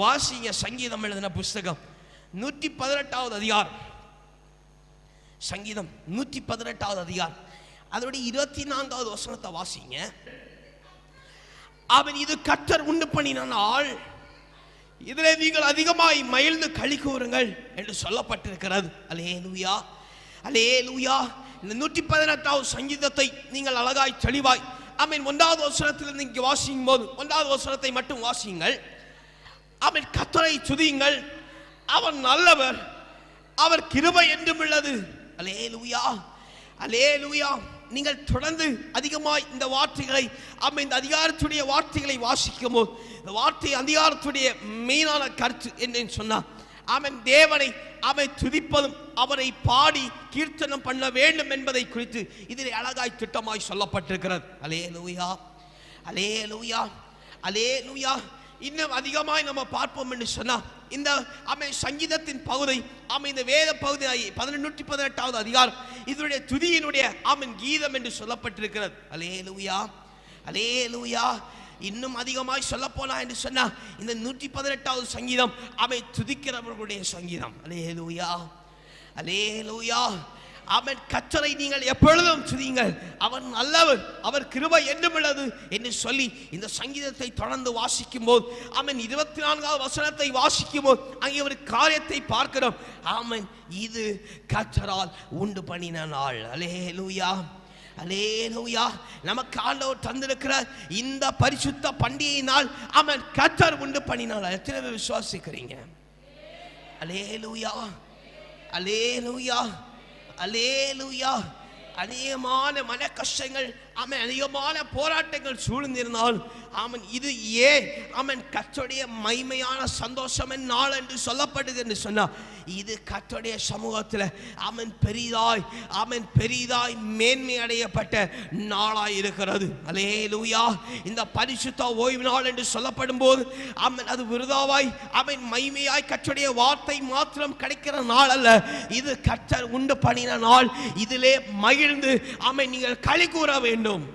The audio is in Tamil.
வாசிங்க சங்கீதம் எழுதின புஸ்தகம் 118வது அதிகாரம். சங்கீதம் 118வது அதிகாரம் அதோட 24வது வசனத்தை வாசிங்க. அவன் இது கர்த்தர் உண்டு பண்ணின நாள், இதிலே நீங்கள் அதிகமாய் மகிழ்ந்து களி கூறுங்கள் என்று சொல்லப்பட்டிருக்கிறது. அல்லேலூயா, அல்லேலூயா. இந்த 118வது சங்கீதத்தை நீங்கள் அழகாய் தெளிவாய் ஆமென் 1வது வசனத்தில் நீங்க வாசிக்கும் போது 1வது வசனத்தை மட்டும் வாசியுங்கள். ஆமென். கர்த்தரை துதியுங்கள், அவர் நல்லவர், அவர் கிருபை என்றும் உள்ளது. அல்லேலூயா, அல்லேலூயா. நீங்கள் தொடர்ந்து அதிகமாய் இந்த வார்த்தைகளை ஆமென் இந்த அதிகாரத்துடைய வார்த்தைகளை வாசிக்கும் போது இந்த வார்த்தை அதிகாரத்துடைய மெயினான கருத்து என்னன்னு சொன்னா ஆமென் தேவனை அவனை துதிப்பதும் அவரை பாடி கீர்த்தனம் பண்ண வேண்டும் என்பதை குறித்து இதில் அழகாய் திட்டமாய் சொல்லப்பட்டிருக்கிறது. அல்லேலூயா, அல்லேலூயா, அல்லேலூயா. இன்னும் அதிகமாய் நம்ம பார்ப்போம் என்று சொன்னா இந்த சங்கீதத்தின் பகுதி இந்த வேத பகுதி 118வது அதிகாரம் இதனுடைய துதியினுடைய கீதம் என்று சொல்லப்பட்டிருக்கிறது. அல்லேலூயா, அல்லேலூயா. இன்னும் அதிகமாய் சொல்ல போனா என்று சொன்னா இந்த 118வது சங்கீதம் துதிக்கிறவர்களுடைய சங்கீதம். அல்லேலூயா, அல்லேலூயா. அவன் கர்த்தரை நீங்கள் எப்பொழுதும் துதியுங்கள், அவர் நல்லவர், அவர் கிருபை என்றும் உள்ளது என்று சொல்லி இந்த சங்கீதத்தை தொடர்ந்து வாசிக்கும் போது அவன் 24வது வசனத்தை வாசிக்கும் போது அங்கே ஒரு காரியத்தை பார்க்கிறோம். ஆமென், இது கர்த்தரால் உண்டு பண்ணின நாள். அல்லேலூயா, அல்லேலூயா. நமக்கு ஆண்டவர் தந்திருக்கிற இந்த பரிசுத்த பண்டிகை நாள் அவன் கர்த்தர் உண்டு பண்ணினார். எத்தனை பேர் விசுவாசிக்கிறீங்க? அல்லேலூயா, அல்லேலூயா, அல்லேலூயா. அநேகமான மன கஷ்டங்கள் அநேகமான போராட்டங்கள் சூழ்ந்திருந்தால் இது ஏன் கர்த்தருடைய மகிமையான சந்தோஷம் நாள் என்று சொல்லப்படுது என்று சொன்னா இது கர்த்தருடைய சமூகத்தில் பெரிதாய் மேன்மை அடையப்பட்ட நாளாய் இருக்கிறது. அல்லேலூயா. இந்த பரிசுத்த ஓய்வு நாள் என்று சொல்லப்படும் போது அது விருதாவாய் மகிமையாய் கர்த்தருடைய வார்த்தை மாத்திரம் கிடைக்கிற நாள் அல்ல, இது கர்த்தர் உண்டு பண்ணின நாள். இதிலே மகிழ்ந்து நீங்கள் களி கூற வேண்டும்.